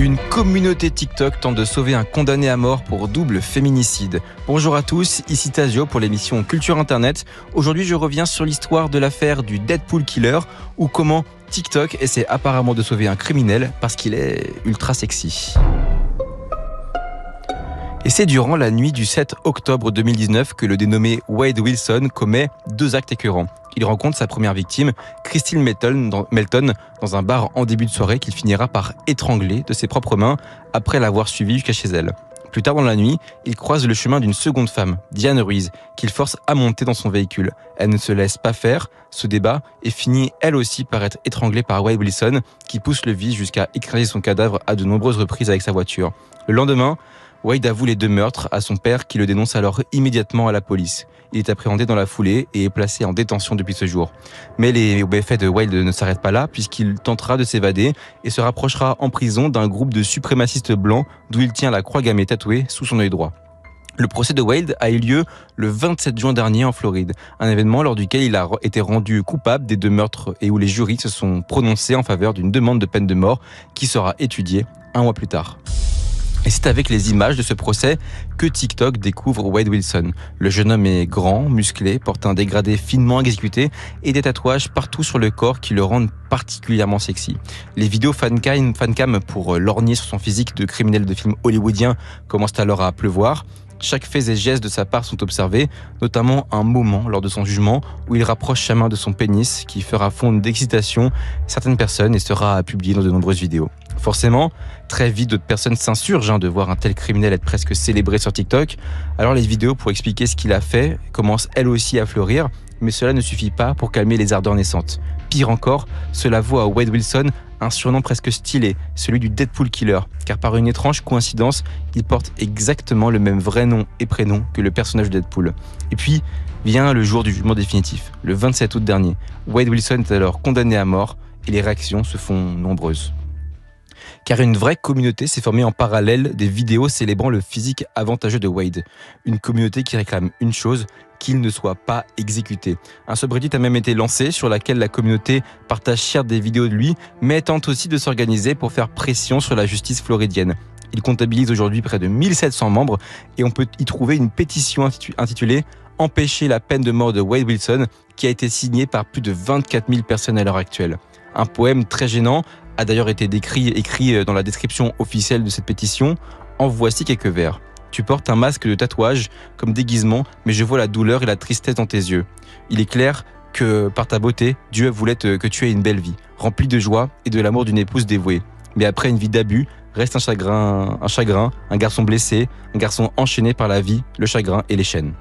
Une communauté TikTok tente de sauver un condamné à mort pour double féminicide. Bonjour à tous, ici Tazio pour l'émission Culture Internet. Aujourd'hui, je reviens sur l'histoire de l'affaire du Deadpool Killer ou comment TikTok essaie apparemment de sauver un criminel parce qu'il est ultra sexy. Et c'est durant la nuit du 7 octobre 2019 que le dénommé Wade Wilson commet deux actes écœurants. Il rencontre sa première victime, Christine Melton, dans un bar en début de soirée qu'il finira par étrangler de ses propres mains après l'avoir suivie jusqu'à chez elle. Plus tard dans la nuit, il croise le chemin d'une seconde femme, Diane Ruiz, qu'il force à monter dans son véhicule. Elle ne se laisse pas faire, se débat et finit elle aussi par être étranglée par Wade Wilson, qui pousse le vice jusqu'à écraser son cadavre à de nombreuses reprises avec sa voiture. Le lendemain, Wade avoue les deux meurtres à son père qui le dénonce alors immédiatement à la police. Il est appréhendé dans la foulée et est placé en détention depuis ce jour. Mais les méfaits de Wade ne s'arrêtent pas là puisqu'il tentera de s'évader et se rapprochera en prison d'un groupe de suprémacistes blancs d'où il tient la croix gammée tatouée sous son œil droit. Le procès de Wade a eu lieu le 27 juin dernier en Floride, un événement lors duquel il a été rendu coupable des deux meurtres et où les jurys se sont prononcés en faveur d'une demande de peine de mort qui sera étudiée un mois plus tard. Et c'est avec les images de ce procès que TikTok découvre Wade Wilson. Le jeune homme est grand, musclé, porte un dégradé finement exécuté et des tatouages partout sur le corps qui le rendent particulièrement sexy. Les vidéos fancam pour lorgner sur son physique de criminel de film hollywoodien commencent alors à pleuvoir. Chaque fait et geste de sa part sont observés, notamment un moment lors de son jugement où il rapproche sa main de son pénis qui fera fondre d'excitation certaines personnes et sera publié dans de nombreuses vidéos. Forcément, très vite d'autres personnes s'insurgent de voir un tel criminel être presque célébré sur TikTok. Alors les vidéos pour expliquer ce qu'il a fait commencent elles aussi à fleurir, mais cela ne suffit pas pour calmer les ardeurs naissantes. Pire encore, cela vaut à Wade Wilson un surnom presque stylé, celui du Deadpool Killer, car par une étrange coïncidence, il porte exactement le même vrai nom et prénom que le personnage de Deadpool. Et puis, vient le jour du jugement définitif, le 27 août dernier. Wade Wilson est alors condamné à mort et les réactions se font nombreuses. Car une vraie communauté s'est formée en parallèle des vidéos célébrant le physique avantageux de Wade. Une communauté qui réclame une chose, qu'il ne soit pas exécuté. Un subreddit a même été lancé sur laquelle la communauté partage certes des vidéos de lui, mais tente aussi de s'organiser pour faire pression sur la justice floridienne. Il comptabilise aujourd'hui près de 1700 membres et on peut y trouver une pétition intitulée « Empêcher la peine de mort de Wade Wilson » qui a été signée par plus de 24 000 personnes à l'heure actuelle. Un poème très gênant a d'ailleurs été écrit dans la description officielle de cette pétition. En voici quelques vers. Tu portes un masque de tatouage comme déguisement, mais je vois la douleur et la tristesse dans tes yeux. Il est clair que par ta beauté, Dieu voulait que tu aies une belle vie, remplie de joie et de l'amour d'une épouse dévouée. Mais après une vie d'abus, reste un chagrin, un garçon blessé, un garçon enchaîné par la vie, le chagrin et les chaînes.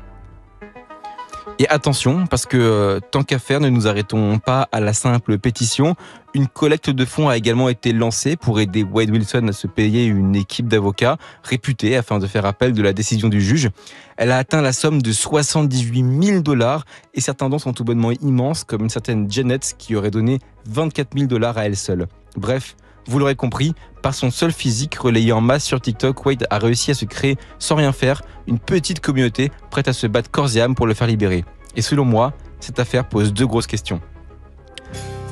Et attention, parce que tant qu'à faire, ne nous arrêtons pas à la simple pétition. Une collecte de fonds a également été lancée pour aider Wade Wilson à se payer une équipe d'avocats réputés afin de faire appel de la décision du juge. Elle a atteint la somme de 78 000 $ et certains dons sont tout bonnement immenses, comme une certaine Janet qui aurait donné 24 000 $ à elle seule. Bref, vous l'aurez compris, par son seul physique relayé en masse sur TikTok, Wade a réussi à se créer, sans rien faire, une petite communauté prête à se battre corps et âme pour le faire libérer. Et selon moi, cette affaire pose deux grosses questions.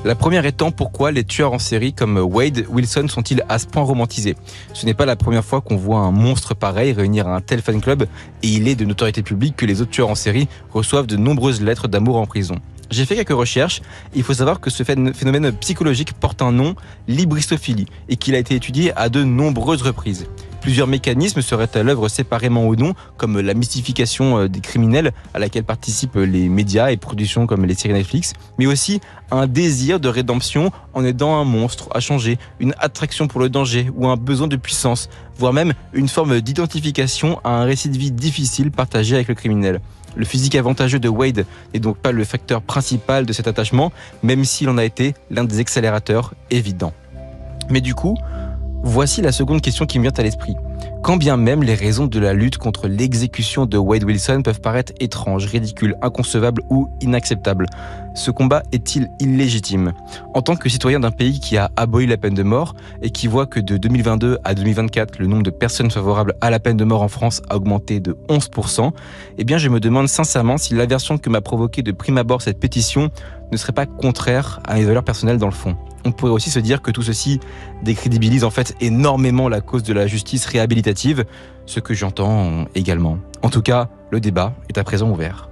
La première étant pourquoi les tueurs en série comme Wade Wilson sont-ils à ce point romantisés ? Ce n'est pas la première fois qu'on voit un monstre pareil réunir un tel fan club et il est de notoriété publique que les autres tueurs en série reçoivent de nombreuses lettres d'amour en prison. J'ai fait quelques recherches et il faut savoir que ce phénomène psychologique porte un nom, l'hybristophilie, et qu'il a été étudié à de nombreuses reprises. Plusieurs mécanismes seraient à l'œuvre séparément ou non, comme la mystification des criminels à laquelle participent les médias et productions comme les séries Netflix, mais aussi un désir de rédemption en aidant un monstre à changer, une attraction pour le danger ou un besoin de puissance, voire même une forme d'identification à un récit de vie difficile partagé avec le criminel. Le physique avantageux de Wade n'est donc pas le facteur principal de cet attachement, même s'il en a été l'un des accélérateurs évidents. Mais du coup, voici la seconde question qui me vient à l'esprit. Quand bien même les raisons de la lutte contre l'exécution de Wade Wilson peuvent paraître étranges, ridicules, inconcevables ou inacceptables. Ce combat est-il illégitime ? En tant que citoyen d'un pays qui a aboli la peine de mort et qui voit que de 2022 à 2024, le nombre de personnes favorables à la peine de mort en France a augmenté de 11%, eh bien je me demande sincèrement si l'aversion que m'a provoqué de prime abord cette pétition ne serait pas contraire à mes valeurs personnelles dans le fond. On pourrait aussi se dire que tout ceci décrédibilise en fait énormément la cause de la justice réhabilitative, ce que j'entends également. En tout cas, le débat est à présent ouvert.